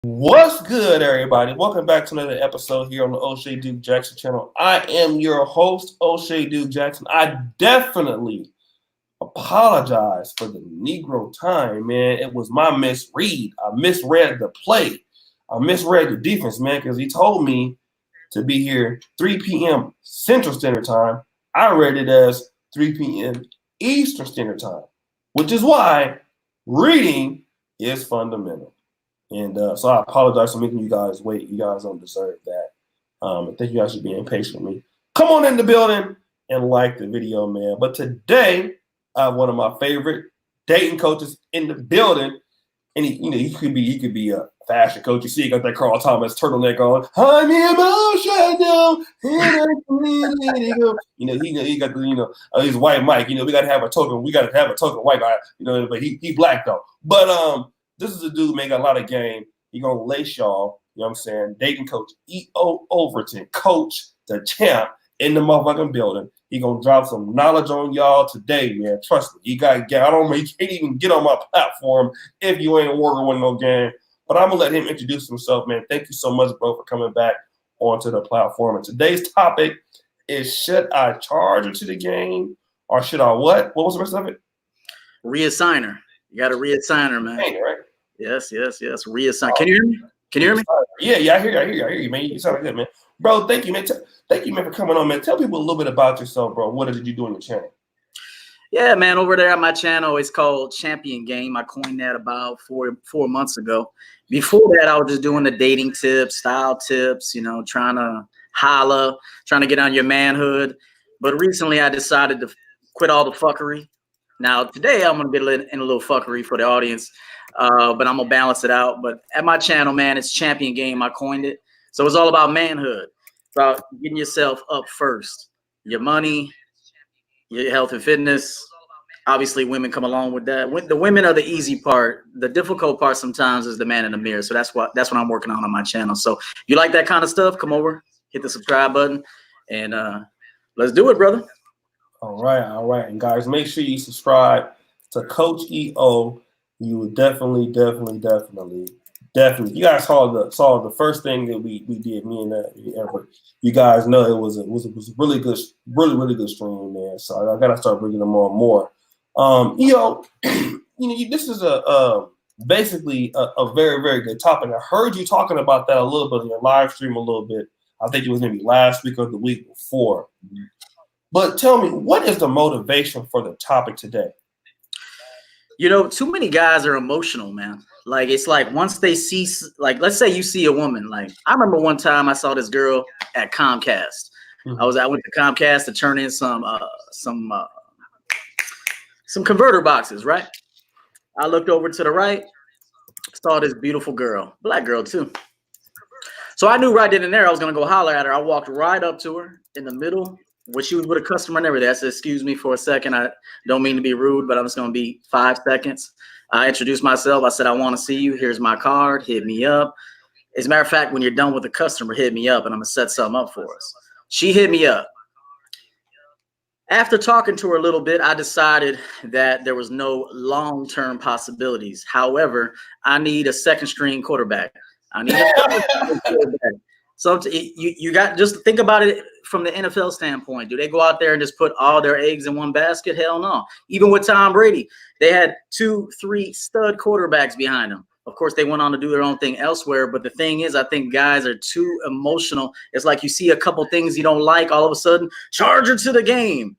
What's good, everybody? Welcome back to another episode here on the Oshay Duke Jackson Channel. I am your host, Oshay Duke Jackson. I definitely apologize for the Negro time, man. It was my misread. I misread the play. I misread the defense, man, because he told me to be here 3 p.m. Central Standard Time. I read it as 3 p.m. Eastern Standard Time, which is why reading is fundamental. And so I apologize for making you guys wait. You guys don't deserve that. I think you guys should be impatient with me. Come on in the building and like the video, man. But today, I have one of my favorite dating coaches in the building. And he could be a fashion coach. You see, he got that Carl Thomas turtleneck on. I'm emotional. He got the his white mic. We got to have a token. We got to have a token white guy. But he black though. But this is a dude making a lot of game. He gonna lace y'all, you know what I'm saying? Dating coach E.O. Overton, coach, the champ in the motherfucking building. He gonna drop some knowledge on y'all today, man. Trust me. You can't even get on my platform if you ain't working with no game. But I'm gonna let him introduce himself, man. Thank you so much, bro, for coming back onto the platform. And today's topic is, should I charge her to the game or should I what? What was the rest of it? Reassigner. You got to reassign her, man. Right? Yes. Reassign. Can you hear me? Can you hear me? Yeah, I hear you, man. You sound good, man. Bro, thank you, man. Thank you, man, for coming on, man. Tell people a little bit about yourself, bro. What did you do on your channel? Yeah, man. Over there at my channel, it's called Champion Game. I coined that about four months ago. Before that, I was just doing the dating tips, style tips, trying to holla, trying to get on your manhood. But recently, I decided to quit all the fuckery. Now, today, I'm going to get in a little fuckery for the audience, but I'm going to balance it out. But at my channel, man, it's Champion Game. I coined it. So it's all about manhood, about getting yourself up first. Your money, your health and fitness. Obviously, women come along with that. The women are the easy part. The difficult part sometimes is the man in the mirror. So that's what I'm working on my channel. So if you like that kind of stuff, come over, hit the subscribe button, and let's do it, brother. All right. And guys, make sure you subscribe to Coach E.O. You would definitely. You guys saw the first thing that we did, me and Everett. You guys know it was a really good stream, man. So I gotta start bringing them on more. This is basically a very, very good topic. I heard you talking about that a little bit in your live stream a little bit. I think it was maybe last week or the week before. But tell me, what is the motivation for the topic today? Too many guys are emotional, man. Like, it's like once they see, like, let's say you see a woman. Like, I remember one time I saw this girl at Comcast. Mm-hmm. I went to Comcast to turn in some converter boxes, right? I looked over to the right, saw this beautiful girl, black girl too. So I knew right then and there I was going to go holler at her. I walked right up to her in the middle. When she was with a customer and everything, I said, excuse me for a second. I don't mean to be rude, but I'm just going to be 5 seconds. I introduced myself. I said, I want to see you. Here's my card. Hit me up. As a matter of fact, when you're done with the customer, hit me up and I'm going to set something up for us. She hit me up. After talking to her a little bit, I decided that there was no long-term possibilities. However, I need a second string quarterback. I need a second string quarterback. So you got, just think about it from the NFL standpoint. Do they go out there and just put all their eggs in one basket? Hell no. Even with Tom Brady, they had 2-3 stud quarterbacks behind them. Of course, they went on to do their own thing elsewhere. But the thing is, I think guys are too emotional. It's like you see a couple things you don't like, all of a sudden, charge her to the game.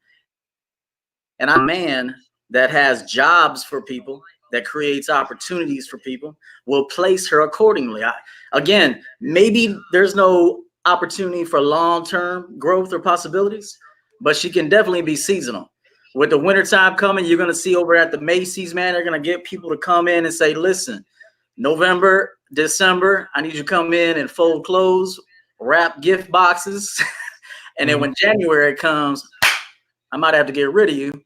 And I'm a man that has jobs for people, that creates opportunities for people, will place her accordingly. Again, maybe there's no opportunity for long-term growth or possibilities, but she can definitely be seasonal. With the wintertime coming, you're going to see over at the Macy's, man, they're going to get people to come in and say, listen, November, December, I need you to come in and fold clothes, wrap gift boxes. And then when January comes, I might have to get rid of you.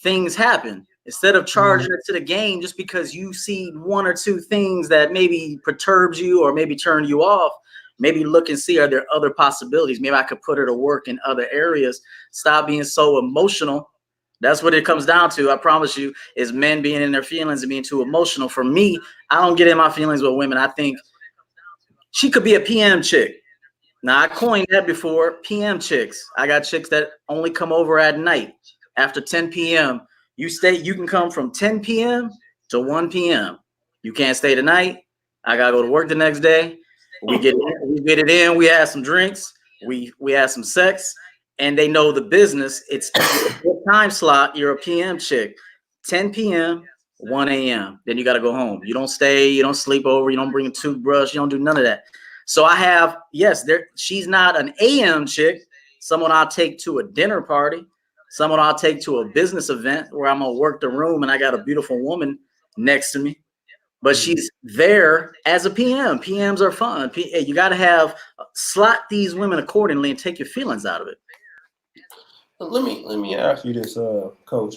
Things happen. Instead of charging it to the game just because you see 1 or 2 things that maybe perturbs you or maybe turn you off, maybe look and see, are there other possibilities? Maybe I could put her to work in other areas. Stop being so emotional. That's what it comes down to. I promise you, is men being in their feelings and being too emotional. For me, I don't get in my feelings with women. I think She could be a PM chick. Now, I coined that before, PM chicks. I got chicks that only come over at night after 10 p.m. You can come from 10 p.m. to 1 p.m. You can't stay tonight. I got to go to work the next day. We get it in. We have some drinks. We have some sex. And they know the business. It's what time slot. You're a PM chick. 10 p.m., 1 a.m. Then you got to go home. You don't stay. You don't sleep over. You don't bring a toothbrush. You don't do none of that. So I have, yes, she's not an AM chick, someone I'll take to a dinner party, someone I'll take to a business event where I'm going to work the room and I got a beautiful woman next to me. But she's there as a PM. PMs are fun. You got to slot these women accordingly and take your feelings out of it. Let me ask you this, Coach.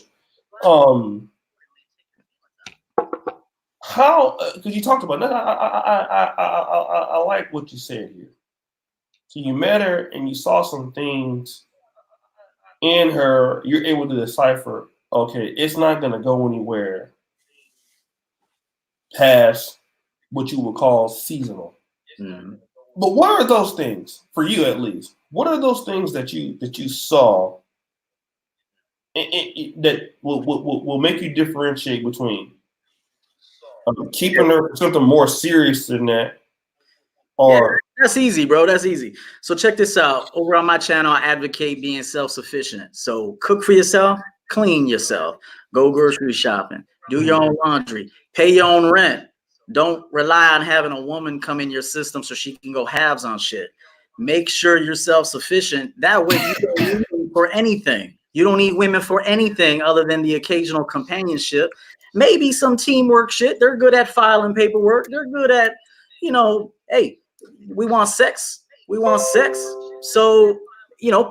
How? Because you talked about that. I like what you said here. So you met her and you saw some things in her. You're able to decipher. Okay, it's not going to go anywhere past what you would call seasonal. Mm-hmm. But what are those things for you, at least? What are those things that you saw that will make you differentiate between keeping her for something more serious than that? Or that's easy, bro. That's easy. So check this out. Over on my channel, I advocate being self-sufficient. So cook for yourself, clean yourself, go grocery shopping, do your own laundry, pay your own rent. Don't rely on having a woman come in your system so she can go halves on shit. Make sure you're self-sufficient. That way you don't need women for anything. You don't need women for anything other than the occasional companionship. Maybe some teamwork shit. They're good at filing paperwork. They're good at, hey, we want sex. We want sex. So,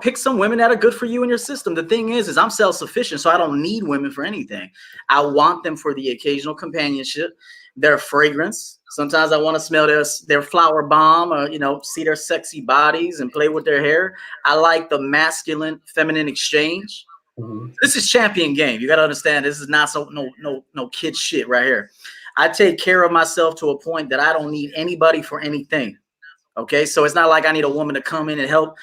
pick some women that are good for you in your system. The thing is I'm self-sufficient, so I don't need women for anything. I want them for the occasional companionship, their fragrance. Sometimes I want to smell their flower bomb or, see their sexy bodies and play with their hair. I like the masculine, feminine exchange. Mm-hmm. This is champion game. You got to understand, this is not no kid shit right here. I take care of myself to a point that I don't need anybody for anything. Okay, so it's not like I need a woman to come in and help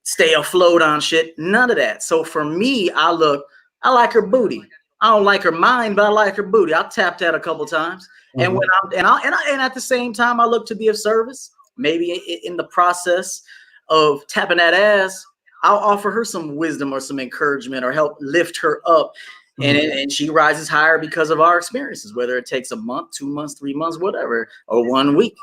stay afloat on shit. None of that. So for me, I like her booty. I don't like her mind, but I like her booty. I'll tap that a couple times. Mm-hmm. And at the same time, I look to be of service. Maybe in the process of tapping that ass, I'll offer her some wisdom or some encouragement or help lift her up. And she rises higher because of our experiences, whether it takes a month, 2 months, 3 months, whatever, or 1 week.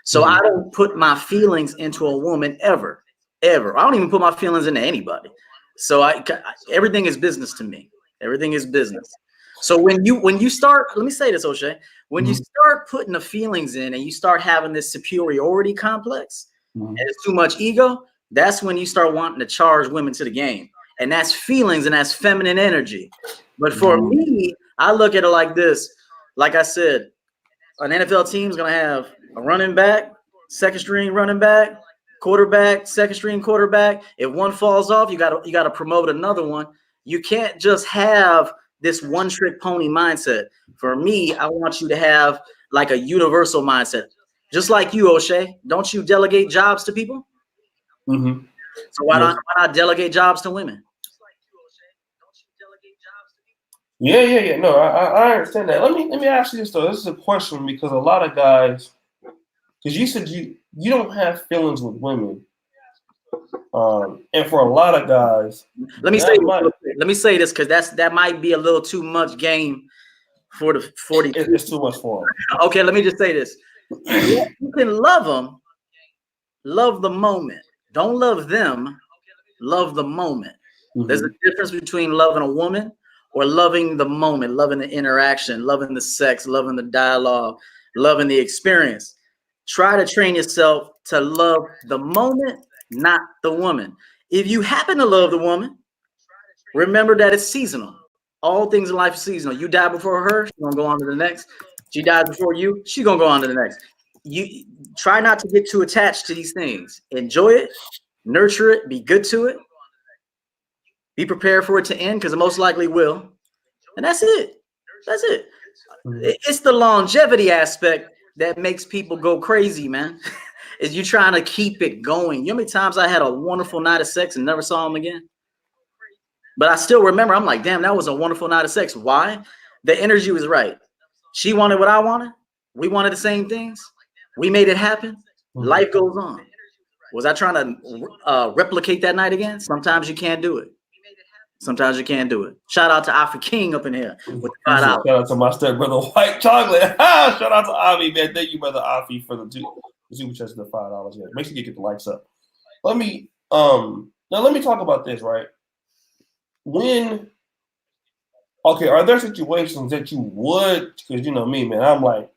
So I don't put my feelings into a woman ever. I don't even put my feelings into anybody. So everything is business to me. Everything is business. So when you start, let me say this, Oshay, when you start putting the feelings in and you start having this superiority complex and it's too much ego, that's when you start wanting to charge women to the game. And that's feelings and that's feminine energy. But for me, I look at it like this. Like I said, an NFL team is going to have a running back, second string running back, quarterback, second string quarterback. If one falls off, you got to promote another one. You can't just have this one trick pony mindset. For me, I want you to have like a universal mindset. Just like you, Oshay. Don't you delegate jobs to people? Mm-hmm. So why not delegate jobs to women? Yeah. No, I understand that. Let me ask you this though. This is a question because a lot of guys, because you said you don't have feelings with women, and for a lot of guys, let me say this because that might be a little too much game for the 40. It's too much for them. Okay, let me just say this: you can love them, love the moment. Don't love them, love the moment. Mm-hmm. There's a difference between loving a woman or loving the moment, loving the interaction, loving the sex, loving the dialogue, loving the experience. Try to train yourself to love the moment, not the woman. If you happen to love the woman, remember that it's seasonal. All things in life are seasonal. You die before her, she's gonna go on to the next. She dies before you, she's gonna go on to the next. You try not to get too attached to these things. Enjoy it, nurture it, be good to it. Be prepared for it to end because it most likely will. And that's it. That's it. It's the longevity aspect that makes people go crazy, man. is you trying to keep it going. You know how many times I had a wonderful night of sex and never saw him again? But I still remember, I'm like, damn, that was a wonderful night of sex. Why? The energy was right. She wanted what I wanted. We wanted the same things. We made it happen. Life goes on. Was I trying to replicate that night again? Sometimes you can't do it. Sometimes you can't do it. Shout out to Afi King up in here with the $5. Shout out to my stepbrother White Chocolate. Shout out to Avi, man. Thank you, brother Afi, for the super chats the $5. Yeah. Make sure you get the likes up. Let me talk about this, right? Are there situations that you would, because you know me, man, I'm like,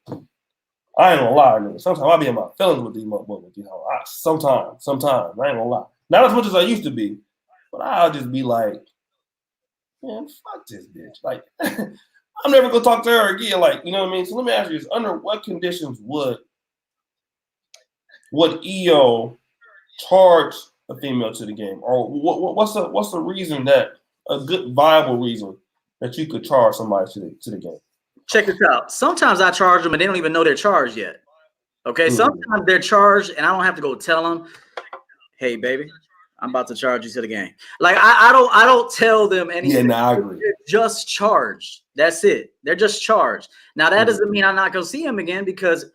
I ain't gonna lie, nigga. Sometimes I be in my feelings with these motherfuckers, you know. Sometimes, I ain't gonna lie. Not as much as I used to be, but I'll just be like, man, fuck this bitch. Like, I'm never gonna talk to her again. Like, you know what I mean? So let me ask you this: under what conditions would EO charge a female to the game, or what's the reason that a good viable reason that you could charge somebody to the game? Check this out. Sometimes I charge them and they don't even know they're charged yet. Okay, sometimes they're charged and I don't have to go tell them, hey, baby, I'm about to charge you to the game. Like I don't tell them anything. Yeah, I agree. They're just charged. That's it. They're just charged. Now that doesn't mean I'm not gonna see him again because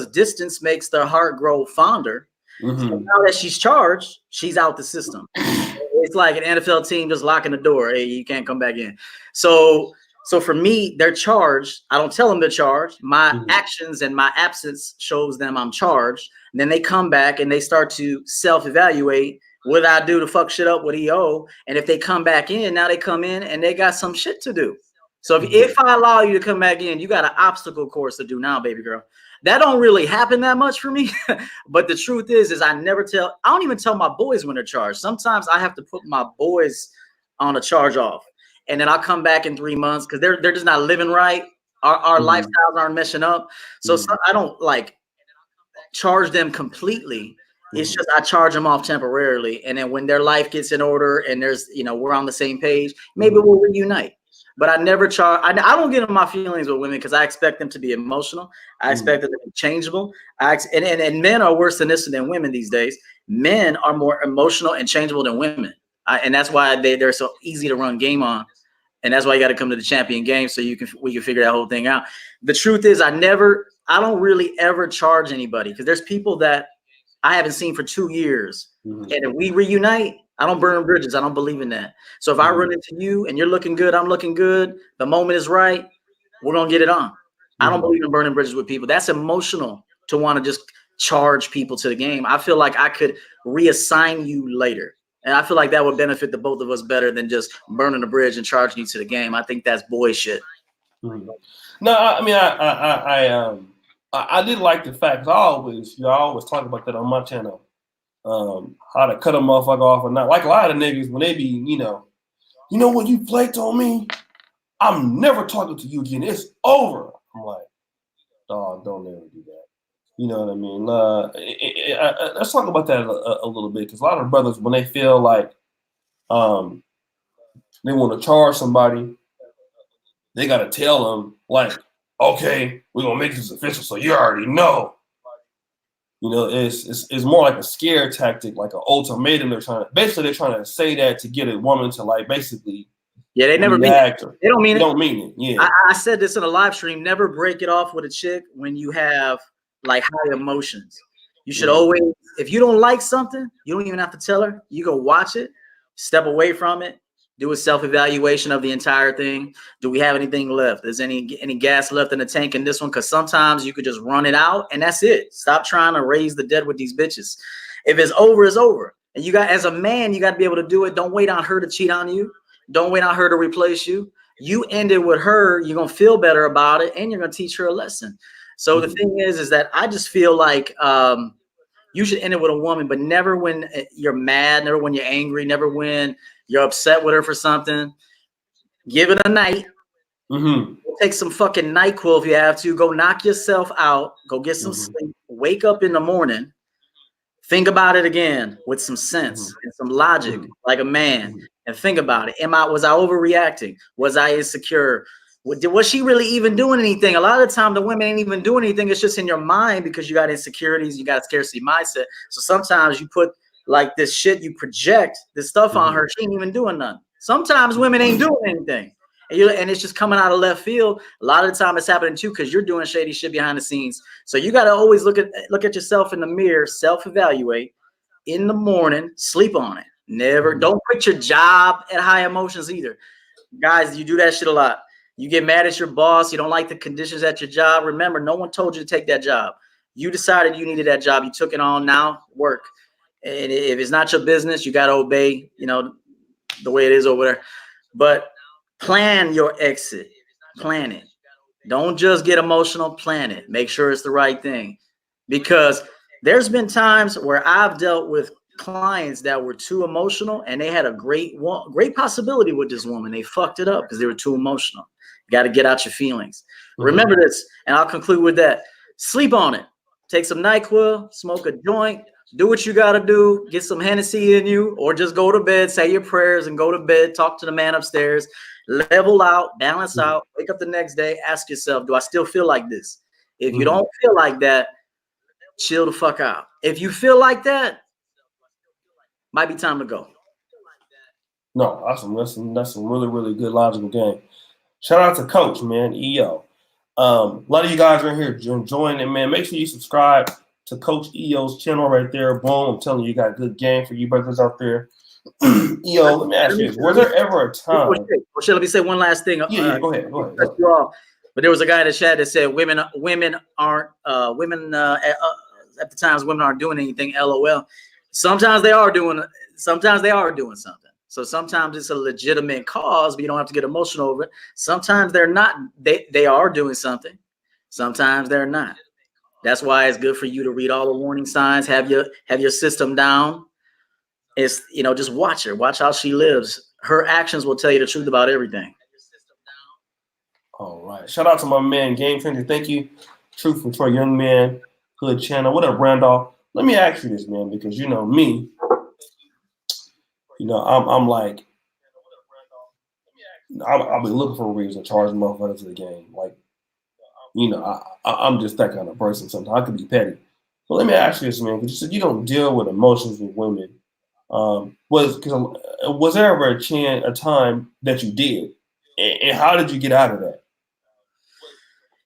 distance makes the heart grow fonder. So now that she's charged, she's out the system. It's like an NFL team just locking the door. Hey, you can't come back in. So for me, they're charged. I don't tell them they're charged. My actions and my absence shows them I'm charged. And then they come back and they start to self-evaluate. What did I do to fuck shit up with EO? And if they come back in, now they come in and they got some shit to do. So if I allow you to come back in, you got an obstacle course to do now, baby girl. That don't really happen that much for me. But the truth is I don't even tell my boys when they're charged. Sometimes I have to put my boys on a charge off. And then I'll come back in 3 months because they're just not living right. Our lifestyles aren't meshing up. So I don't like charge them completely. It's just I charge them off temporarily. And then when their life gets in order and there's, we're on the same page, maybe we'll reunite. But I never charge. I don't get in my feelings with women because I expect them to be emotional. I expect them to be changeable. And men are worse than women these days. Men are more emotional and changeable than women. And that's why they're so easy to run game on. And that's why you got to come to the champion game so we can figure that whole thing out. The truth is I don't really ever charge anybody because there's people that I haven't seen for 2 years. And if we reunite, I don't burn bridges. I don't believe in that. So if I run into you and you're looking good, I'm looking good, the moment is right, we're going to get it on. I don't believe in burning bridges with people. That's emotional to want to just charge people to the game. I feel like I could reassign you later. And I feel like that would benefit the both of us better than just burning the bridge and charging you to the game. I think that's boy shit. No, I mean, I did like the fact, I always talk about that on my channel. How to cut a motherfucker off or not. Like a lot of niggas, when they be, when you flaked on me, I'm never talking to you again. It's over. I'm like, dog, don't ever do that. You know what I mean? Let's talk about that a little bit because a lot of brothers, when they feel like they want to charge somebody, they got to tell them, like, okay, we're going to make this official so you already know. It's more like a scare tactic, like an ultimatum. They're trying to say that to get a woman to like basically. Yeah, they never mean it. They don't mean it. Don't mean it. Yeah. I said this in a live stream. Never break it off with a chick when you have like high emotions. You should always, if you don't like something, you don't even have to tell her. You go watch it, step away from it, do a self-evaluation of the entire thing. Do we have anything left? Is any gas left in the tank in this one? Because sometimes you could just run it out and that's it. Stop trying to raise the dead with these bitches. If it's over, it's over. And you got, as a man, you got to be able to do it. Don't wait on her to cheat on you. Don't wait on her to replace you. You end it with her. You're going to feel better about it and you're going to teach her a lesson. So the thing is that I just feel like you should end it with a woman, but never when you're mad, never when you're angry, never when you're upset with her for something. Give it a night. Take some fucking NyQuil if you have to. Go knock yourself out. Go get some sleep. Wake up in the morning. Think about it again with some sense and some logic, like a man, and think about it. Was I overreacting? Was I insecure? Was she really even doing anything? A lot of the time, the women ain't even doing anything. It's just in your mind because you got insecurities, you got a scarcity mindset. So sometimes you put like this shit, you project this stuff on her. She ain't even doing nothing. Sometimes women ain't doing anything. And it's just coming out of left field. A lot of the time it's happening too because you're doing shady shit behind the scenes. So you got to always look at yourself in the mirror, self-evaluate in the morning, sleep on it. Never, don't quit your job at high emotions either. Guys, you do that shit a lot. You get mad at your boss. You don't like the conditions at your job. Remember, no one told you to take that job. You decided you needed that job. You took it on. Now work. And if it's not your business, you got to obey, the way it is over there. But plan your exit. Plan it. Don't just get emotional. Plan it. Make sure it's the right thing. Because there's been times where I've dealt with clients that were too emotional and they had a great possibility with this woman. They fucked it up because they were too emotional. You got to get out your feelings. Remember this, and I'll conclude with that. Sleep on it. Take some NyQuil, smoke a joint, do what you got to do, get some Hennessy in you, or just go to bed, say your prayers and go to bed, talk to the man upstairs, level out, balance out, wake up the next day, ask yourself, do I still feel like this? If you don't feel like that, chill the fuck out. If you feel like that, might be time to go. No, that's some really, really good logical game. Shout out to Coach, man, EO. A lot of you guys are here enjoying it, man. Make sure you subscribe to Coach EO's channel right there. Boom, I'm telling you, you got a good game for you brothers out there. EO, let me ask you this. Was there ever a time? Let me say one last thing. Yeah, go ahead. But there was a guy in the chat that said women aren't at the times women aren't doing anything. LOL. Sometimes they are doing something. So sometimes it's a legitimate cause, but you don't have to get emotional over it. Sometimes they're not. They are doing something. Sometimes they're not. That's why it's good for you to read all the warning signs. Have your system down. It's just watch her. Watch how she lives. Her actions will tell you the truth about everything. All right. Shout out to my man Game Changer. Thank you. Truth from Troy Young Man Hood Channel. What up, Randolph? Let me ask you this, man, because you know me. I'm like, I'll be looking for a reason to charge motherfuckers to the game. Like, I'm just that kind of person sometimes. I could be petty. But let me ask you this, man, because you said you don't deal with emotions with women. Was there ever a time that you did? And how did you get out of that?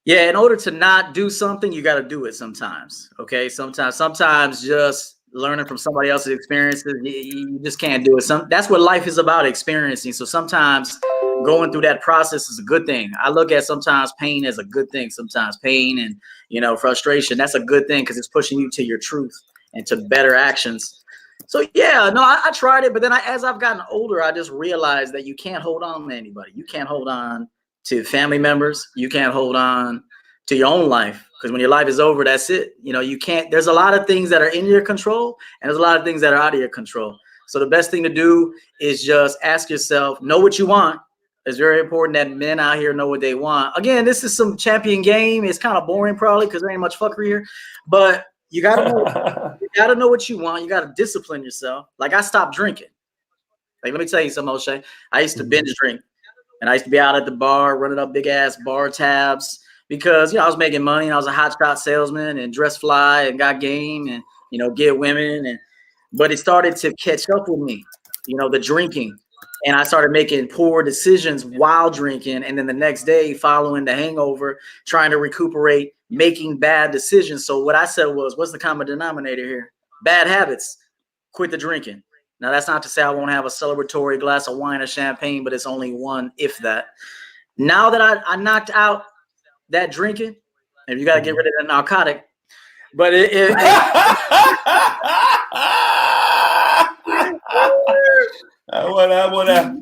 Yeah, in order to not do something, you got to do it sometimes. Okay, sometimes just learning from somebody else's experiences, you just can't do it. That's what life is about, experiencing. So sometimes going through that process is a good thing. I look at sometimes pain as a good thing. Sometimes pain and frustration, that's a good thing because it's pushing you to your truth and to better actions. So yeah, no, I tried it, but then as I've gotten older, I just realized that you can't hold on to anybody. You can't hold on to family members. You can't hold on to your own life, because when your life is over, that's it. You can't. There's a lot of things that are in your control, and there's a lot of things that are out of your control. So the best thing to do is just ask yourself, know what you want. It's very important that men out here know what they want. Again, this is some champion game. It's kind of boring probably because there ain't much fuckery here, but you gotta know what you want. You gotta discipline yourself. Like I stopped drinking. Like let me tell you something, Oshay. I used to binge drink, and I used to be out at the bar running up big ass bar tabs because I was making money and I was a hotshot salesman and dress fly and got game and get women but it started to catch up with me, the drinking. And I started making poor decisions while drinking. And then the next day, following the hangover, trying to recuperate, making bad decisions. So what I said was, what's the common denominator here? Bad habits. Quit the drinking. Now, that's not to say I won't have a celebratory glass of wine or champagne, but it's only one, if that. Now that I knocked out that drinking, and you got to get rid of that narcotic. But What?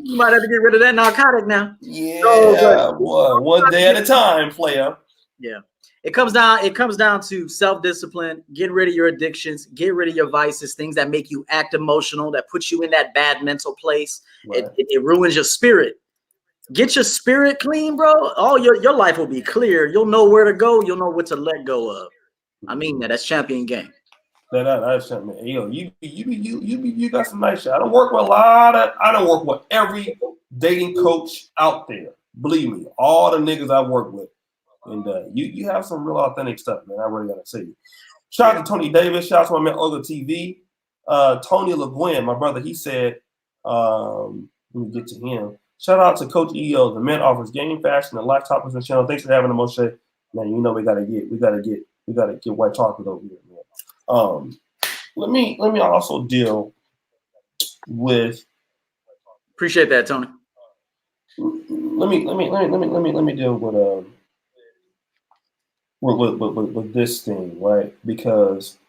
You might have to get rid of that narcotic now. Yeah, one day at a time, player. Yeah, it comes down to self-discipline. Get rid of your addictions. Get rid of your vices, things that make you act emotional, that put you in that bad mental place. Right. It ruins your spirit. Get your spirit clean, bro. Oh, your life will be clear. You'll know where to go. You'll know what to let go of. I mean that's champion game. That's something. You got some nice shit. I don't work with every dating coach out there. Believe me, all the niggas I work with, and you have some real authentic stuff, man. I really gotta say. Shout out to Tony Davis. Shout out to my man Olga TV. Tony LeGuin, my brother, he said, let me get to him. Shout out to Coach EO. The man offers game, fashion, and life topics on the channel. Thanks for having him, Oshay. Man, you know we gotta get white chocolate over here, man. Let me also deal with. Appreciate that, Tony. Let me deal with this thing, right? Because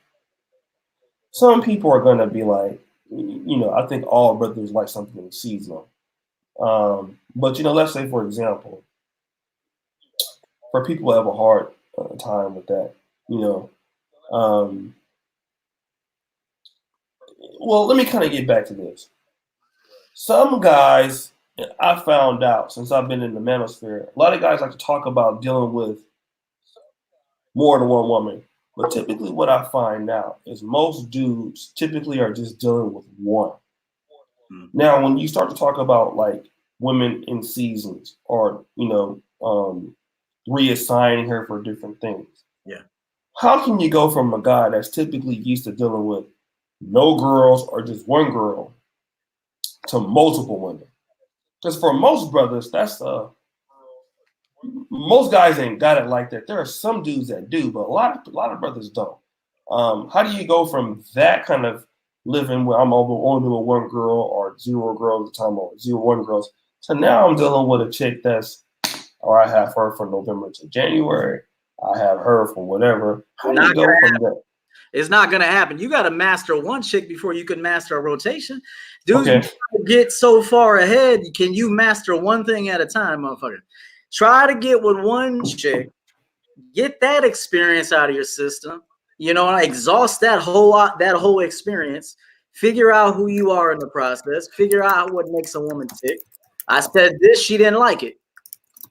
some people are gonna be like, I think all brothers like something seasonal. But let's say, for example, for people who have a hard time with that, well, let me kind of get back to this. Some guys, I found out since I've been in the manosphere, a lot of guys like to talk about dealing with more than one woman. But typically what I find out is most dudes typically are just dealing with one. Now, when you start to talk about like women in seasons or, reassigning her for different things. Yeah. How can you go from a guy that's typically used to dealing with no girls or just one girl to multiple women? Because for most brothers, that's most guys ain't got it like that. There are some dudes that do, but a lot of brothers don't. How do you go from that kind of living where I'm only doing one girl or zero girls at a time or 1 girls to now I'm dealing with a chick I have her from November to January. I have her from whatever. How do you go from that? It's not going to happen. You got to master one chick before you can master a rotation. Dude, get so far ahead. Can you master one thing at a time, motherfucker? Try to get with one chick. Get that experience out of your system. Exhaust that whole experience. Figure out who you are in the process. Figure out what makes a woman tick. I said this, she didn't like it.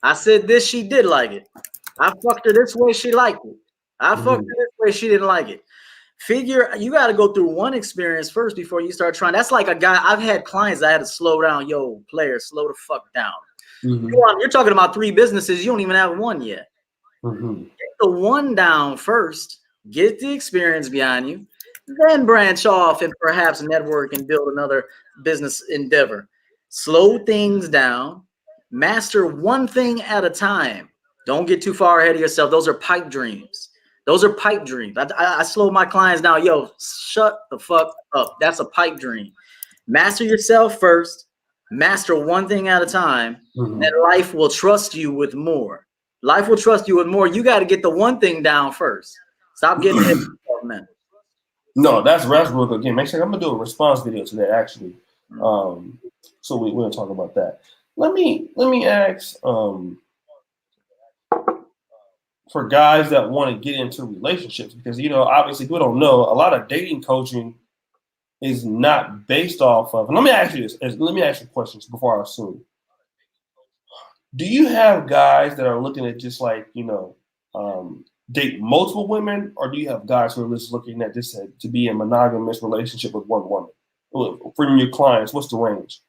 I said this, she did like it. I fucked her this way, she liked it. I fucked her this way, she didn't like it. You got to go through one experience first before you start trying. That's like a guy. I've had clients that I had to slow down. Yo, player, slow the fuck down. You're talking about 3 businesses. You don't even have one yet. Get the one down first. Get the experience behind you. Then branch off and perhaps network and build another business endeavor. Slow things down. Master one thing at a time. Don't get too far ahead of yourself. Those are pipe dreams. I slow my clients down. Yo, shut the fuck up. That's a pipe dream. Master yourself first. Master one thing at a time. And life will trust you with more. You got to get the one thing down first. Stop getting hit, man. No, that's real good. Again, make sure I'm gonna do a response video today, actually. So we're gonna talk about that. Let me ask for guys that want to get into relationships, because obviously people don't know a lot of dating coaching is not based off of. And let me ask you questions before I assume. Do you have guys that are looking at just like date multiple women, or do you have guys who are just looking at just to be in a monogamous relationship with one woman? From your clients, what's the range?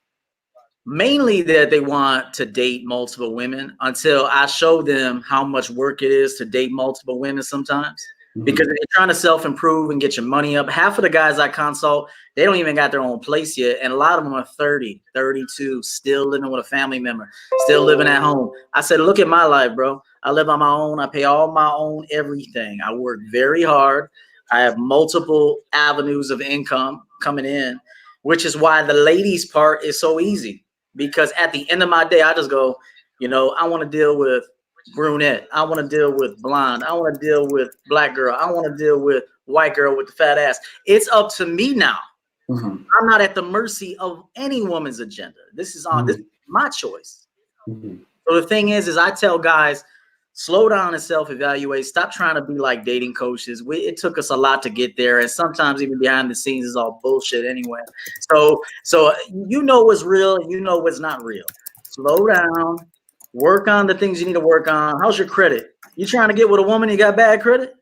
Mainly that they want to date multiple women until I show them how much work it is to date multiple women sometimes. Because if you're trying to self-improve and get your money up, half of the guys I consult, they don't even got their own place yet. And a lot of them are 30, 32, still living with a family member, still living at home. I said, look at my life, bro. I live on my own. I pay all my own everything. I work very hard. I have multiple avenues of income coming in, which is why the ladies part is so easy. Because at the end of my day, I just go, I want to deal with brunette. I want to deal with blonde. I want to deal with black girl. I want to deal with white girl with the fat ass. It's up to me now. I'm not at the mercy of any woman's agenda. This is this is my choice. So the thing is I tell guys, slow down and self-evaluate. Stop trying to be like dating coaches. It took us a lot to get there, and sometimes even behind the scenes is all bullshit anyway. So what's real, what's not real. Slow down. Work on the things you need to work on. How's your credit? You trying to get with a woman, you got bad credit?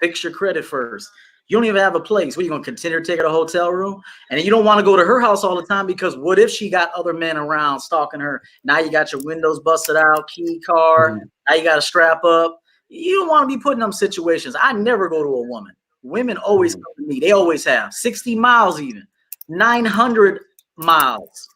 Fix your credit first. You don't even have a place. What, you gonna continue to take her to a hotel room? And you don't want to go to her house all the time because what if she got other men around stalking her? Now you got your windows busted out, key card. Now you got to strap up. You don't want to be put in them situations. I never go to a woman. Women always come to me. They always have 60 miles, even 900 miles.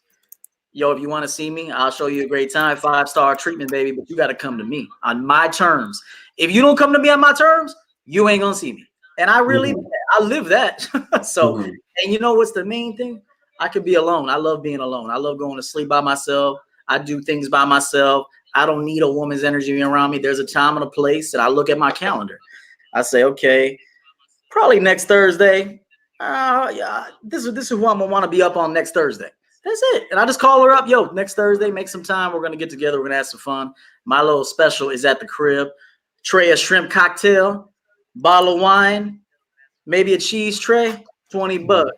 Yo, if you want to see me, I'll show you a great time. 5-star treatment, baby. But you got to come to me on my terms. If you don't come to me on my terms, you ain't gonna see me. And I really, I live that. So, and you know what's the main thing? I could be alone. I love being alone. I love going to sleep by myself. I do things by myself. I don't need a woman's energy around me. There's a time and a place, and I look at my calendar. I say, okay, probably next Thursday. Yeah, this is who I'm gonna want to be up on next Thursday. That's it. And I just call her up. Yo, next Thursday, make some time. We're gonna get together. We're gonna have some fun. My little special is at the crib. Tray of shrimp cocktail, bottle of wine, maybe a cheese tray, $20.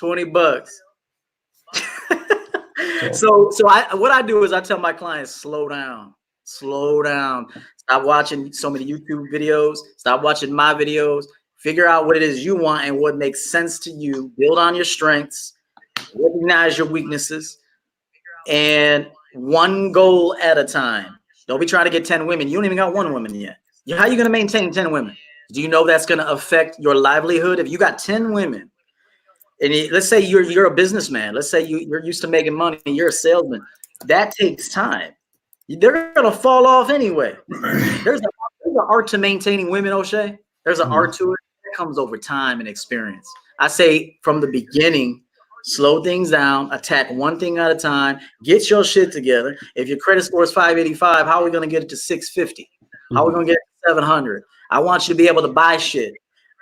$20. So what I do is I tell my clients, slow down. Stop watching so many YouTube videos. Stop watching my videos. Figure out what it is you want and what makes sense to you. Build on your strengths. Recognize your weaknesses. And one goal at a time. Don't be trying to get 10 women. You don't even got one woman yet. How are you going to maintain 10 women? Do you know that's going to affect your livelihood? If you got 10 women, and let's say you're a businessman. Let's say you're used to making money and you're a salesman. That takes time. They're going to fall off anyway. There's an art to maintaining women, O'Shea. There's an art to it. It comes over time and experience. I say from the beginning, slow things down, attack one thing at a time, get your shit together. If your credit score is 585, how are we going to get it to 650? How are we going to get it to 700? I want you to be able to buy shit.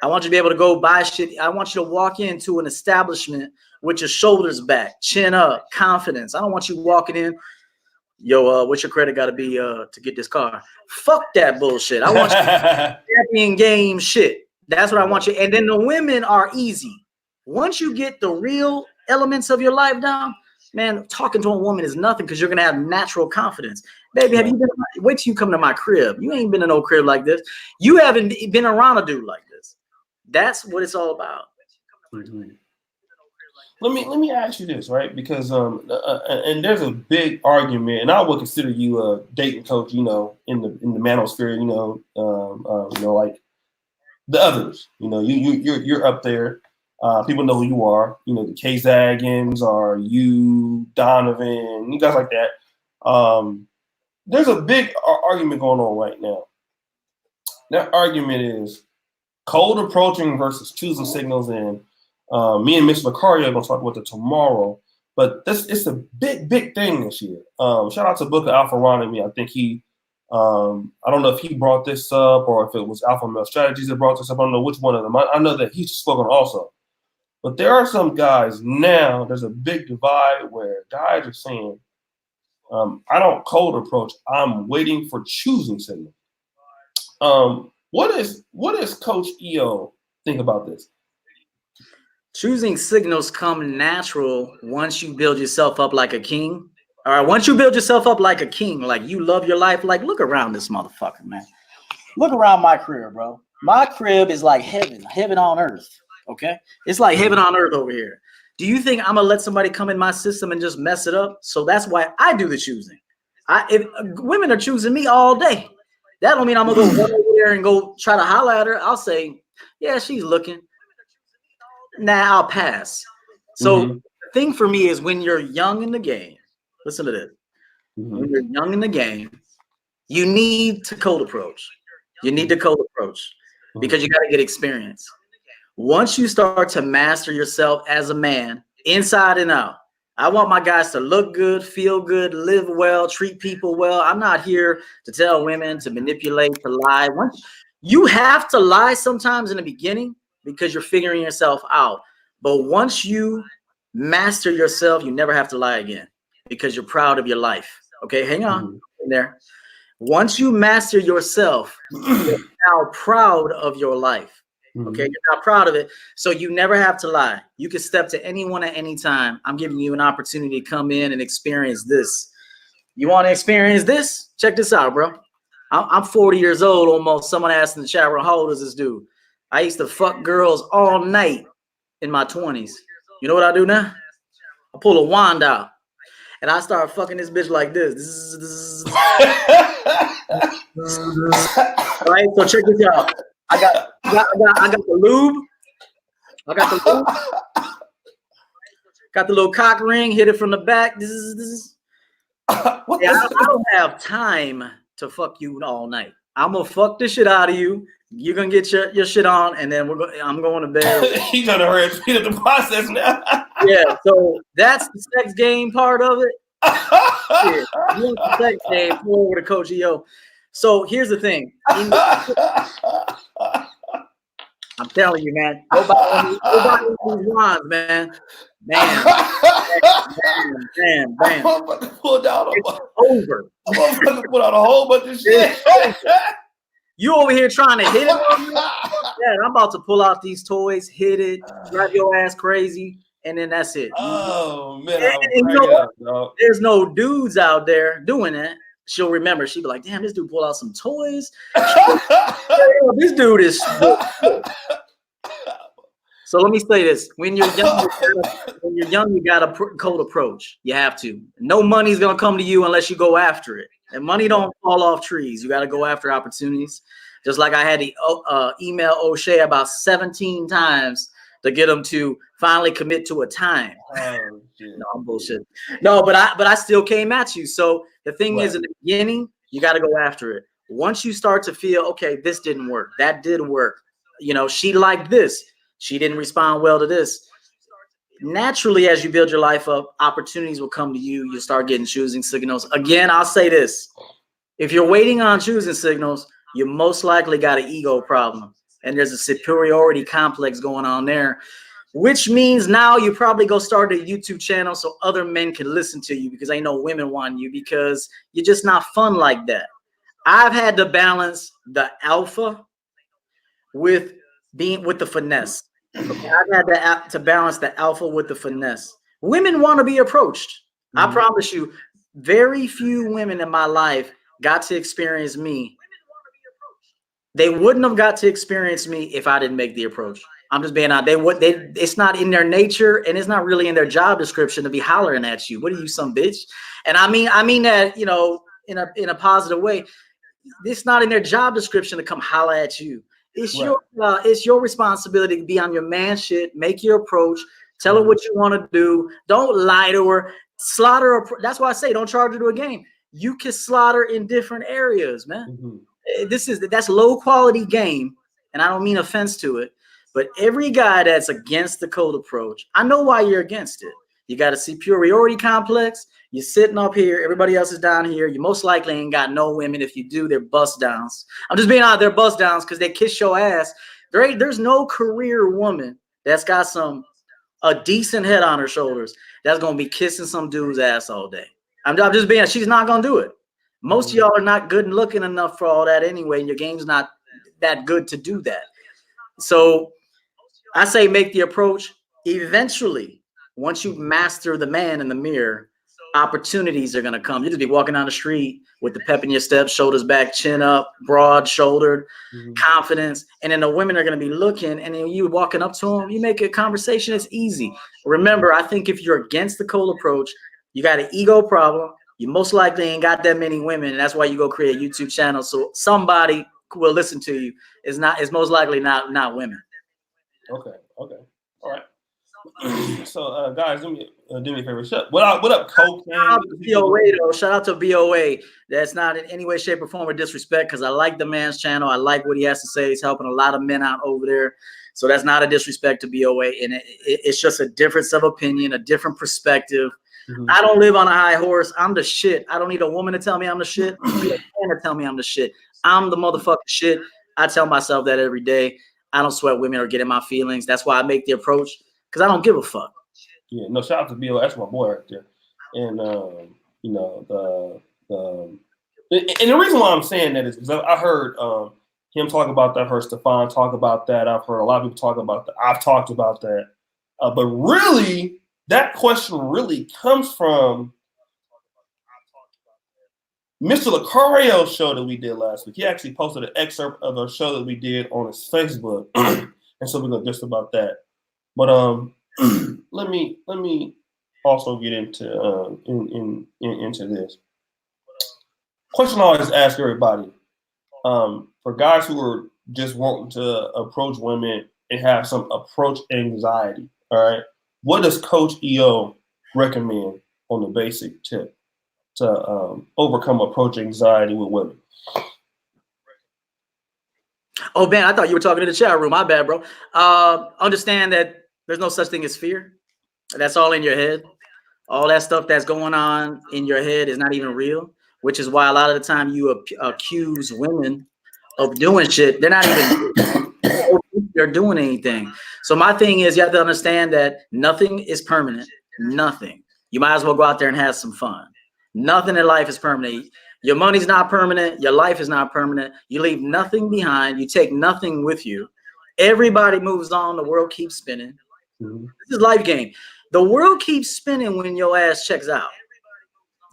I want you to be able to go buy shit. I want you to walk into an establishment with your shoulders back, chin up, confidence. I don't want you walking in, yo, what's your credit got to be to get this car? Fuck that bullshit. I want you to champion game shit. That's what I want you. And then the women are easy. Once you get the real elements of your life down, man, talking to a woman is nothing because you're going to have natural confidence. Baby, have you been, wait till you come to my crib. You ain't been in no crib like this. You haven't been around a dude like this. That's what it's all about. Let me ask you this, right? Because and there's a big argument, and I would consider you a dating coach, you know, in the manosphere, you know, like the others, you know, you're up there. People know who you are, you know, the K Zagans or you, Donovan, you guys like that. There's a big argument going on right now. That argument is cold approaching versus choosing signals. And me and Mr. Macario are going to talk about it tomorrow. But it's a big thing this year. Shout out to Booker Alpharonomy. I think he, I don't know if he brought this up or if it was Alpha Male Strategies that brought this up. I don't know which one of them. I know that he's spoken also. But there are some guys now, there's a big divide where guys are saying, I don't cold approach. I'm waiting for choosing signal. What does Coach EO think about this? Choosing signals come natural once you build yourself up like a king. All right, once you build yourself up like a king, like you love your life, like look around this motherfucker, man. Look around my crib, bro. My crib is like heaven on earth. Okay, it's like heaven on earth over here. Do you think I'm gonna let somebody come in my system and just mess it up? So that's why I do the choosing. If women are choosing me all day, that don't mean I'm gonna go run over there and go try to holler at her. I'll say, yeah, she's looking. Nah, I'll pass. So the thing for me is when you're young in the game, listen to this. When you're young in the game, you need to cold approach. You need to cold approach because you got to get experience. Once you start to master yourself as a man, inside and out, I want my guys to look good, feel good, live well, treat people well. I'm not here to tell women to manipulate, to lie. You have to lie sometimes in the beginning because you're figuring yourself out. But once you master yourself, you never have to lie again because you're proud of your life. Okay, hang on in there. Once you master yourself, you're now proud of your life. Okay, you're not proud of it, so you never have to lie. You can step to anyone at any time. I'm giving you an opportunity to come in and experience this. You want to experience this? Check this out, bro. I'm 40 years old almost. Someone asked in the chat room, how old is this dude? I used to fuck girls all night in my 20s. You know what I do now? I pull a wand out and I start fucking this bitch like this. Right? So check this out. I got the lube. I got the lube. Got the little cock ring, hit it from the back. I don't have time to fuck you all night. I'm gonna fuck the shit out of you. You're gonna get your shit on, and then I'm going to bed. He's gonna hurry and speed up the process now. Yeah, so that's the sex game part of it. Yeah, the sex game. Pull over to Coach EO. So here's the thing. I'm telling you, man. Nobody these wands, man. Man. I'm about to pull down over. I'm about to pull out a whole bunch of shit. You over here trying to hit it on me? Yeah, I'm about to pull out these toys, hit it, drive your ass crazy, and then that's it. Oh man, and you know what? There's no dudes out there doing that. She'll remember. She'll be like, "Damn, this dude pulled out some toys. This dude is." So let me say this: when you're young, you got a cold approach. You have to. No money's gonna come to you unless you go after it. And money don't fall off trees. You got to go after opportunities. Just like I had to email O'Shea about 17 times to get him to finally commit to a time. Oh, shit. No, I'm bullshit. No, but I still came at you. So the thing is, in the beginning, you got to go after it. Once you start to feel, okay, this didn't work, that did work. You know, she liked this. She didn't respond well to this. Naturally, as you build your life up, opportunities will come to you. You'll start getting choosing signals. Again, I'll say this. If you're waiting on choosing signals, you most likely got an ego problem. And there's a superiority complex going on there, which means now you probably go start a YouTube channel so other men can listen to you because ain't no women want you because you're just not fun like that. I've had to balance the alpha with the finesse. I've had to balance the alpha with the finesse. Women want to be approached. I promise you, very few women in my life got to experience me. They wouldn't have got to experience me if I didn't make the approach. I'm just being out. It's not in their nature, and it's not really in their job description to be hollering at you. What are you, some bitch? And I mean that, you know, in a positive way. It's not in their job description to come holler at you. It's your responsibility to be on your man shit, make your approach, tell her what you want to do. Don't lie to her. Slaughter her. That's why I say don't charge her to a game. You can slaughter in different areas, man. That's low quality game, and I don't mean offense to it, but every guy that's against the cold approach, I know why you're against it. You got a superiority complex. You're sitting up here. Everybody else is down here. You most likely ain't got no women. If you do, they're bust downs. I'm just being out there bust downs because they kiss your ass. There's no career woman that's got a decent head on her shoulders that's going to be kissing some dude's ass all day. I'm just being, she's not going to do it. Most of y'all are not good and looking enough for all that anyway, and your game's not that good to do that. So I say make the approach. Eventually, once you master the man in the mirror, opportunities are going to come. You just be walking down the street with the pep in your step, shoulders back, chin up, broad-shouldered, confidence. And then the women are going to be looking, and then you walking up to them, you make a conversation. It's easy. Remember, I think if you're against the cold approach, you got an ego problem. You most likely ain't got that many women, and that's why you go create a YouTube channel so somebody will listen to you. It's most likely not women. Okay. All right. So, guys, do me a favor. What up, Coke? Shout out to BOA. That's not in any way, shape, or form of disrespect because I like the man's channel. I like what he has to say. He's helping a lot of men out over there. So that's not a disrespect to BOA. And it's just a difference of opinion, a different perspective. I don't live on a high horse. I'm the shit. I don't need a woman to tell me I'm the shit. I don't need a man to tell me I'm the shit. I'm the motherfucking shit. I tell myself that every day. I don't sweat women or get in my feelings. That's why I make the approach because I don't give a fuck. Yeah, no, shout out to BO. That's my boy right there. And you know, and the reason why I'm saying that is because I heard him talk about that. I've heard Stefan talk about that. I've heard a lot of people talk about that. I've talked about that. But really, that question really comes from Mr. Lucario's show that we did last week, he actually posted an excerpt of a show that we did on his Facebook, and so we're gonna just about that. But let me also get into into this question. I always ask everybody, for guys who are just wanting to approach women and have some approach anxiety. All right, what does Coach EO recommend on the basic tip to overcome approach anxiety with women? Oh, man, I thought you were talking to the chat room. My bad, bro. Understand that there's no such thing as fear. That's all in your head. All that stuff that's going on in your head is not even real, which is why a lot of the time you accuse women of doing shit. They're not even they're doing anything. So my thing is, you have to understand that nothing is permanent. Nothing. You might as well go out there and have some fun. Nothing in life is permanent. Your money's not permanent. Your life is not permanent. You leave nothing behind. You take nothing with you. Everybody moves on. The world keeps spinning. Mm-hmm. This is life game. The world keeps spinning when your ass checks out.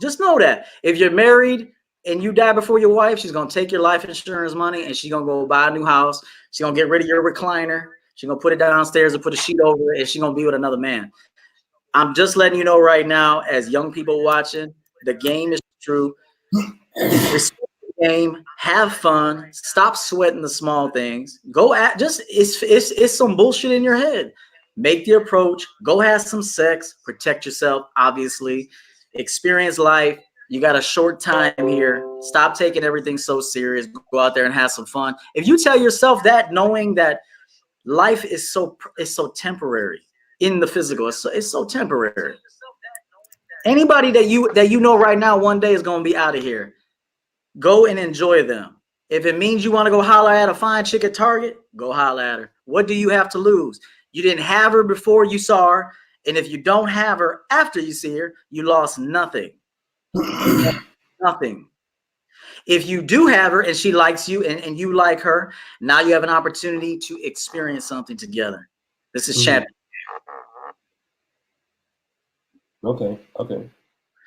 Just know that. If you're married and you die before your wife, she's going to take your life insurance money and she's going to go buy a new house. She's going to get rid of your recliner. She's going to put it downstairs and put a sheet over it, and she's going to be with another man. I'm just letting you know right now, as young people watching, the game is true. Respect the game. Have fun. Stop sweating the small things. Go at just it's some bullshit in your head. Make the approach. Go have some sex. Protect yourself, obviously. Experience life. You got a short time here. Stop taking everything so serious. Go out there and have some fun. If you tell yourself that, knowing that life is so temporary in the physical, it's so temporary. Anybody that you know right now, one day is going to be out of here. Go and enjoy them. If it means you want to go holler at a fine chick at Target, go holler at her. What do you have to lose? You didn't have her before you saw her. And if you don't have her after you see her, you lost nothing. Nothing. If you do have her and she likes you and you like her, now you have an opportunity to experience something together. This is champion. Okay.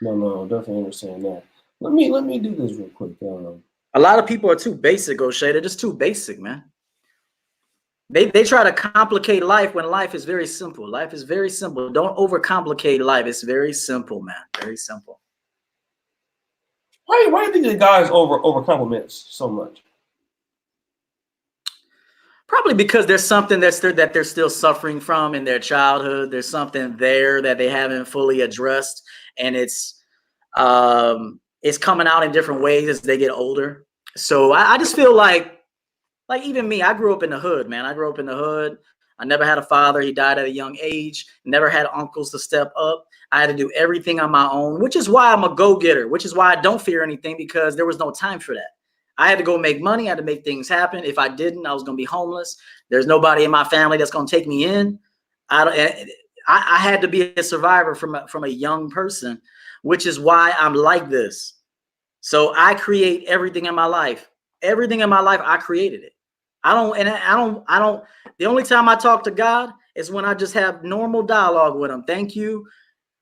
No, definitely understand that. Let me do this real quick. A lot of people are too basic, Oshay. They're just too basic, man. They try to complicate life when life is very simple. Life is very simple. Don't overcomplicate life. It's very simple, man. Very simple. Why do you think the guys over compliments so much? Probably because there's something that they're still suffering from in their childhood. There's something there that they haven't fully addressed, and it's coming out in different ways as they get older. So I just feel like even me, I grew up in the hood, man. I grew up in the hood. I never had a father. He died at a young age. Never had uncles to step up. I had to do everything on my own, which is why I'm a go-getter, which is why I don't fear anything, because there was no time for that. I had to go make money. I had to make things happen. If I didn't, I was going to be homeless. There's nobody in my family that's going to take me in. I had to be a survivor from a young person, which is why I'm like this. So I create everything in my life. Everything in my life, I created it. I don't. The only time I talk to God is when I just have normal dialogue with him. Thank you.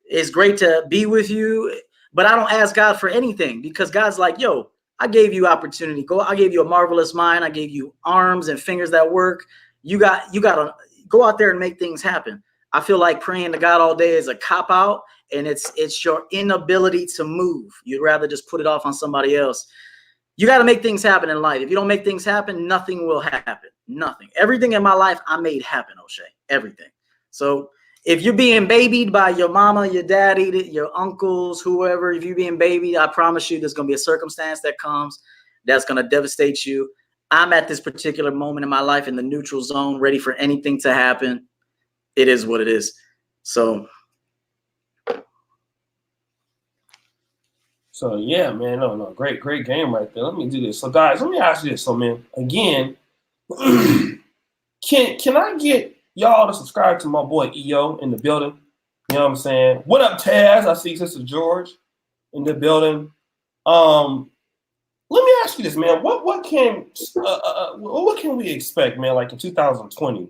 It's great to be with you. But I don't ask God for anything, because God's like, yo, I gave you opportunity. I gave you a marvelous mind. I gave you arms and fingers that work. You got to go out there and make things happen. I feel like praying to God all day is a cop out, and it's your inability to move. You'd rather just put it off on somebody else. You got to make things happen in life. If you don't make things happen, nothing will happen. Nothing. Everything in my life, I made happen, Oshay. Everything. So if you're being babied by your mama, your daddy, your uncles, whoever, if you're being babied, I promise you there's going to be a circumstance that comes that's going to devastate you. I'm at this particular moment in my life in the neutral zone, ready for anything to happen. It is what it is. So yeah, man, no, great game right there. Let me do this. So guys, let me ask you this. So man, again, can I get y'all to subscribe to my boy EO in the building? You know what I'm saying? What up, Taz? I see Sister George in the building. Let me ask you this, man. What can we expect, man? Like in 2020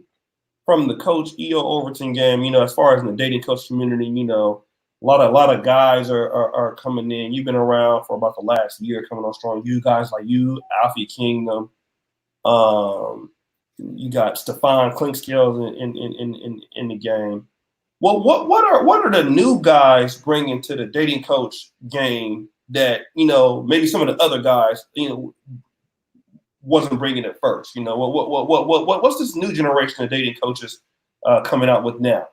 from the Coach EO Overton game? You know, as far as in the dating coach community, you know. A lot of guys are coming in. You've been around for about the last year, coming on strong. You guys like you, Alfie Kingdom. You got Stefan Clinkscales in the game. Well, what are the new guys bringing to the dating coach game that maybe some of the other guys wasn't bringing it first? What's this new generation of dating coaches coming out with now?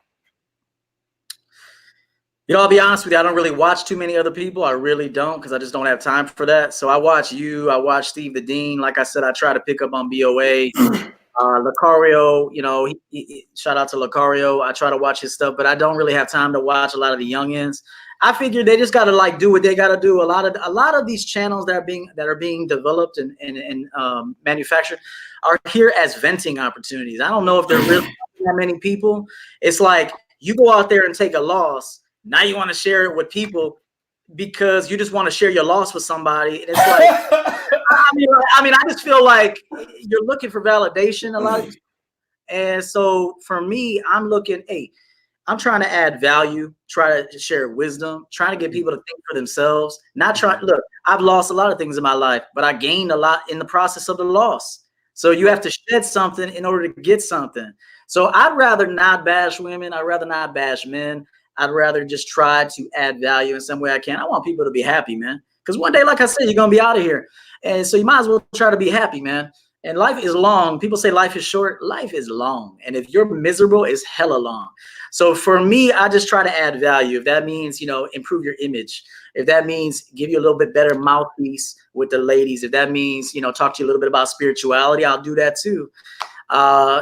I'll be honest with you. I don't really watch too many other people. I really don't, because I just don't have time for that. So I watch you. I watch Steve the Dean. Like I said, I try to pick up on BOA. Lucario, shout out to Lucario. I try to watch his stuff, but I don't really have time to watch a lot of the youngins. I figure they just got to do what they got to do. A lot of these channels that are being developed and manufactured are here as venting opportunities. I don't know if there really that many people. It's like you go out there and take a loss. Now you want to share it with people because you just want to share your loss with somebody. And it's like, I mean, I just feel like you're looking for validation a lot. And so for me, I'm trying to add value, try to share wisdom, trying to get people to think for themselves. Look, I've lost a lot of things in my life, but I gained a lot in the process of the loss. So you have to shed something in order to get something. So I'd rather not bash women. I'd rather not bash men. I'd rather just try to add value in some way I can. I want people to be happy, man. Because one day, like I said, you're going to be out of here. And so you might as well try to be happy, man. And life is long. People say life is short. Life is long. And if you're miserable, it's hella long. So for me, I just try to add value. If that means, improve your image. If that means give you a little bit better mouthpiece with the ladies. If that means, talk to you a little bit about spirituality, I'll do that too.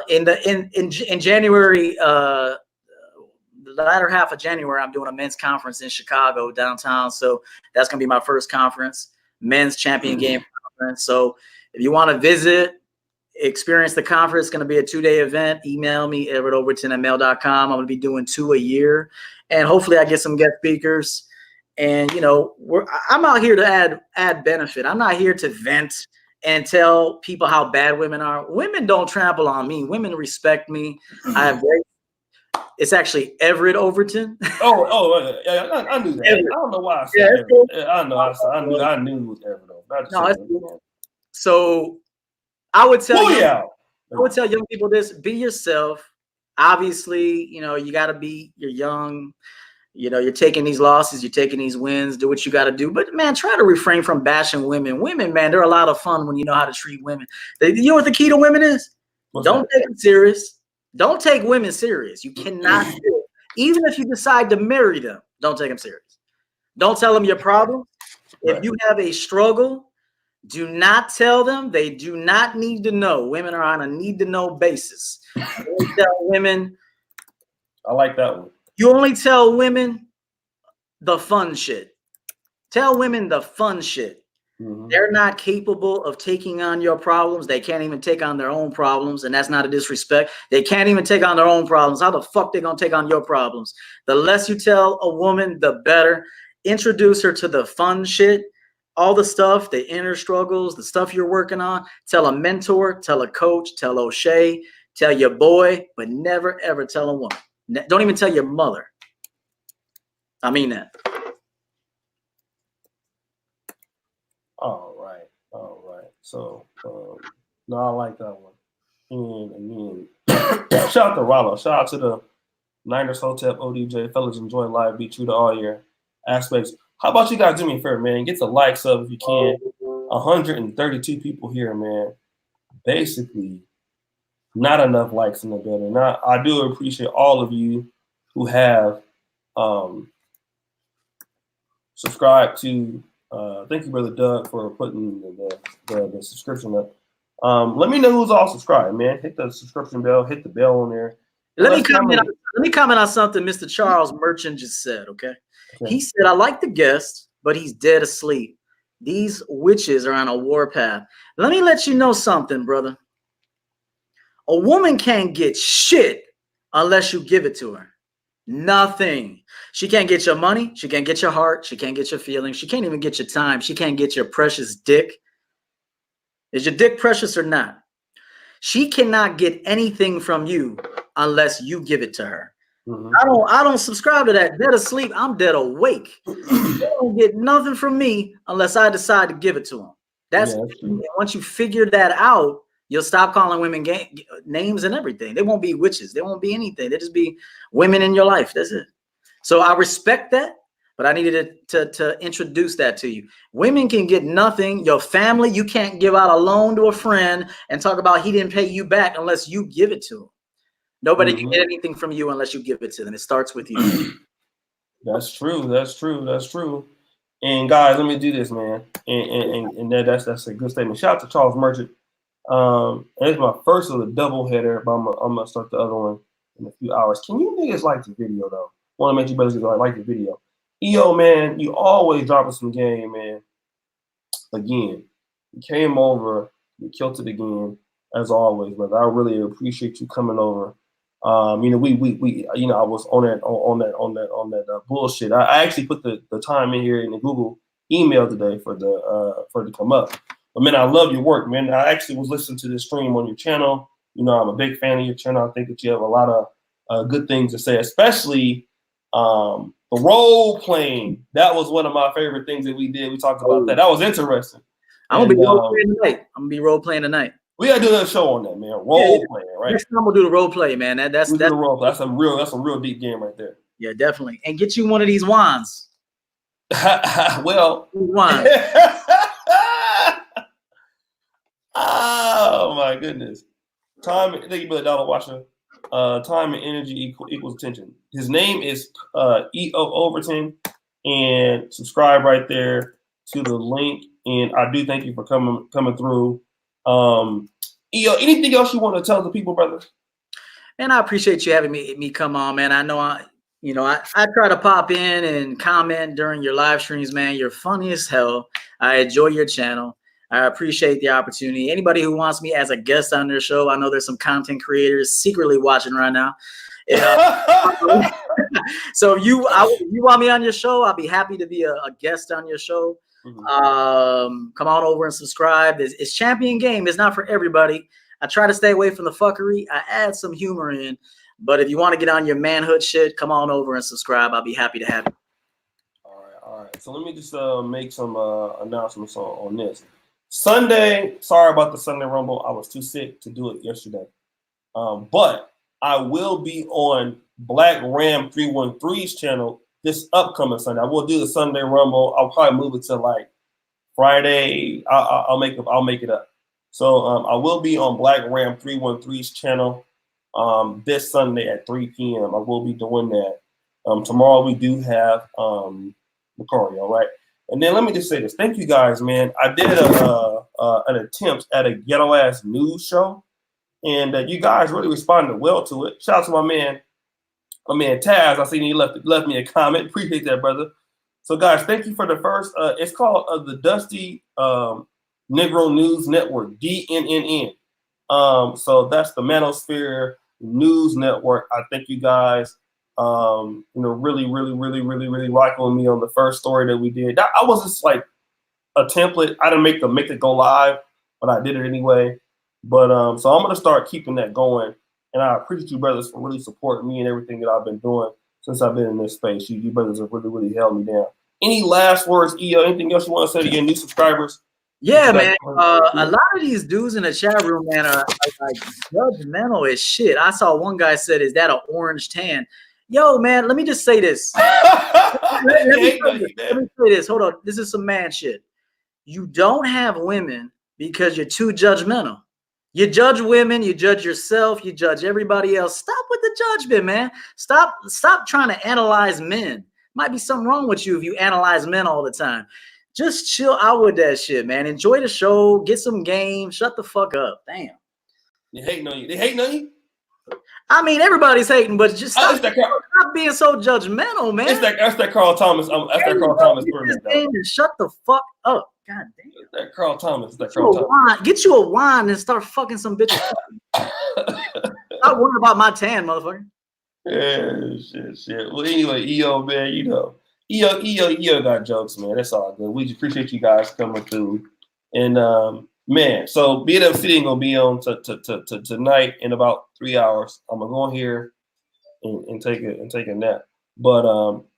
In January, the latter half of January, I'm doing a men's conference in Chicago downtown. So that's going to be my first conference, men's champion game conference. So if you want to visit, experience the conference, it's going to be a 2-day event. Email me, everettoverton@mail.com. I'm going to be doing 2 a year. And hopefully I get some guest speakers. And, I'm out here to add benefit. I'm not here to vent and tell people how bad women are. Women don't trample on me. Women respect me. I have It's actually Everett Overton. Yeah, I knew that. Everett. I don't know why I said Everett. Cool. I knew it was Everett. So I would tell young people this: be yourself. Obviously, you got to be. You're young. You're taking these losses, you're taking these wins. Do what you got to do. But man, try to refrain from bashing women. Women, man, they're a lot of fun when you know how to treat women. You know what the key to women is? Don't take them serious. Don't take women serious. You cannot do it. Even if you decide to marry them, don't take them serious. Don't tell them your problem. If you have a struggle, do not tell them. They do not need to know. Women are on a need-to-know basis. You tell women. I like that one. You only tell women the fun shit. Tell women the fun shit. Mm-hmm. They're not capable of taking on your problems. They can't even take on their own problems. And that's not a disrespect. They can't even take on their own problems. How the fuck they gonna take on your problems? The less you tell a woman, the better. Introduce her to the fun shit, all the stuff, the inner struggles, the stuff you're working on. Tell a mentor, tell a coach, tell Oshay, tell your boy, but never ever tell a woman. Don't even tell your mother. I mean that. All right. So, no, I like that one. And shout out to Rollo. Shout out to the Niners Hotel ODJ. Fellas, enjoy live. Be true to all your aspects. How about you guys do me a favor, man? Get the likes up if you can. 132 people here, man. Basically, not enough likes in the building. Now, I do appreciate all of you who have subscribed to. Thank you, Brother Doug, for putting the subscription up. Let me know who's all subscribed, man. Hit the subscription bell. Hit the bell on there. Let me comment on something Mr. Charles Merchant just said, okay? He said, I like the guest, but he's dead asleep. These witches are on a warpath. Let me let you know something, brother. A woman can't get shit unless you give it to her. Nothing. She can't get your money. She can't get your heart. She can't get your feelings. She can't even get your time. She can't get your precious dick. Is your dick precious or not? She cannot get anything from you unless you give it to her. I don't subscribe to that. Dead asleep, I'm dead awake. They don't get nothing from me unless I decide to give it to them. That's once you figure that out, you'll stop calling women names and everything. They won't be witches. They won't be anything. They just be women in your life. That's it. So I respect that, but I needed to introduce that to you. Women can get nothing. Your family, you can't give out a loan to a friend and talk about he didn't pay you back unless you give it to him. Nobody can get anything from you unless you give it to them. It starts with you. That's true. That's true. That's true. And guys, let me do this, man. And that's a good statement. Shout out to Charles Merchant. It's my first of the double header, but I'm gonna start the other one in a few hours. Can you niggas like the video though? Want to make you brothers like the video. EO, man, you always dropping some game, man. Again, you came over, you killed it again, as always, brother. I really appreciate you coming over. We I was on that bullshit. I actually put the time in here in the Google email today for it to come up. But man, I love your work, man. I actually was listening to this stream on your channel. I'm a big fan of your channel. I think that you have a lot of good things to say, especially the role playing. That was one of my favorite things that we did. We talked about that. That was interesting. I'm gonna be role playing tonight. We gotta do that show on that, man. Role playing, right? Next time we'll do the role play, man. That's the role play. That's some real deep game right there. Yeah, definitely. And get you one of these wands. Well, wand. Oh my goodness. Time, thank you, Brother Dollar Watcher. Time and energy equals attention. His name is E.O. Overton, and subscribe right there to the link. And I do thank you for coming through. EO, anything else you want to tell the people, brother? And I appreciate you having me come on, man. I know I try to pop in and comment during your live streams, man. You're funny as hell. I enjoy your channel. I appreciate the opportunity. Anybody who wants me as a guest on their show, I know there's some content creators secretly watching right now. So if you want me on your show, I'll be happy to be a guest on your show. Mm-hmm. Come on over and subscribe. It's champion game. It's not for everybody. I try to stay away from the fuckery. I add some humor in, but if you want to get on your manhood shit, come on over and subscribe. I'll be happy to have you. All right. So let me just make some announcements on this. Sunday, sorry about the Sunday Rumble. I was too sick to do it yesterday. But I will be on Black Ram 313's channel this upcoming Sunday. I will do the Sunday Rumble. I'll probably move it to like Friday. I'll make it up. So I will be on Black Ram 313's channel this Sunday at 3 p.m. I will be doing that. Tomorrow we do have Macario, right? And then let me just say this. Thank you guys, man. I did an attempt at a ghetto ass news show, and you guys really responded well to it. Shout out to my man Taz. I seen he left me a comment. Appreciate that, brother. So guys, thank you for the first. It's called the Dusty Negro News Network, DNNN. So that's the Manosphere News Network. I thank you guys. Really rocking with me on the first story that we did. I was just like a template. I didn't make it go live, but I did it anyway. But so I'm gonna start keeping that going. And I appreciate you brothers for really supporting me and everything that I've been doing since I've been in this space. You brothers have really held me down. Any last words, EO? Anything else you want to say to your new subscribers? Yeah, man. A lot of these dudes in the chat room, man, are like judgmental as shit. I saw one guy said, "Is that an orange tan?" Yo, man, let me just say this. let me say this. Hold on. This is some man shit. You don't have women because you're too judgmental. You judge women, you judge yourself, you judge everybody else. Stop with the judgment, man. Stop trying to analyze men. Might be something wrong with you if you analyze men all the time. Just chill out with that shit, man. Enjoy the show. Get some game. Shut the fuck up. Damn. They hating on you. They hating on you? I mean, everybody's hating, but just stop being so judgmental, man. That's that Carl Thomas. That's that Carl Thomas. Shut the fuck up. God damn. That Carl Thomas. Get you a wine and start fucking some bitches. Not worrying about my tan, motherfucker. Yeah, shit. Well, anyway, EO, man, EO got jokes, man. That's all good. We just appreciate you guys coming through. And man, so BNF City ain't gonna be on tonight in about 3 hours. I'm gonna go in here and take a nap. But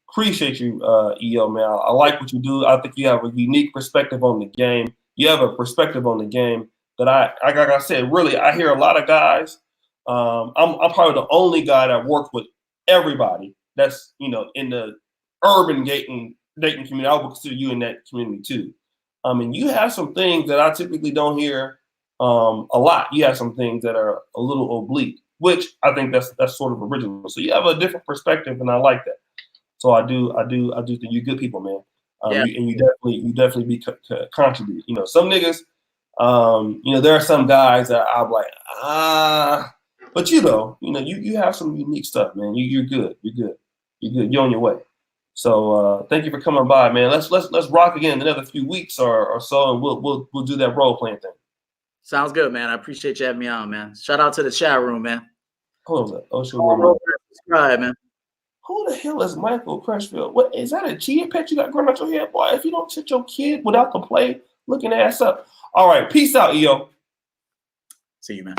appreciate you, EO, man. I like what you do. I think you have a unique perspective on the game. You have a perspective on the game that like I said, really, I hear a lot of guys. I'm probably the only guy that worked with everybody that's in the urban dating community. I would consider you in that community too. And you have some things that I typically don't hear a lot. You have some things that are a little oblique, which I think that's sort of original. So you have a different perspective, and I like that. So I do think you're good people, man. Yeah. You definitely contribute. Some niggas, there are some guys that I'm like, but you have some unique stuff, man. You're good. You're good. You're on your way. So thank you for coming by, man. Let's rock again in another few weeks or so, and we'll do that role playing thing. Sounds good, man. I appreciate you having me on, man. Shout out to the chat room, man. Hold on, Subscribe, man. Who the hell is Michael Crutchfield? What is that, a chia pet you got growing out your head, boy? If you don't sit your kid without the play looking ass up. All right, peace out, EO. See you, man.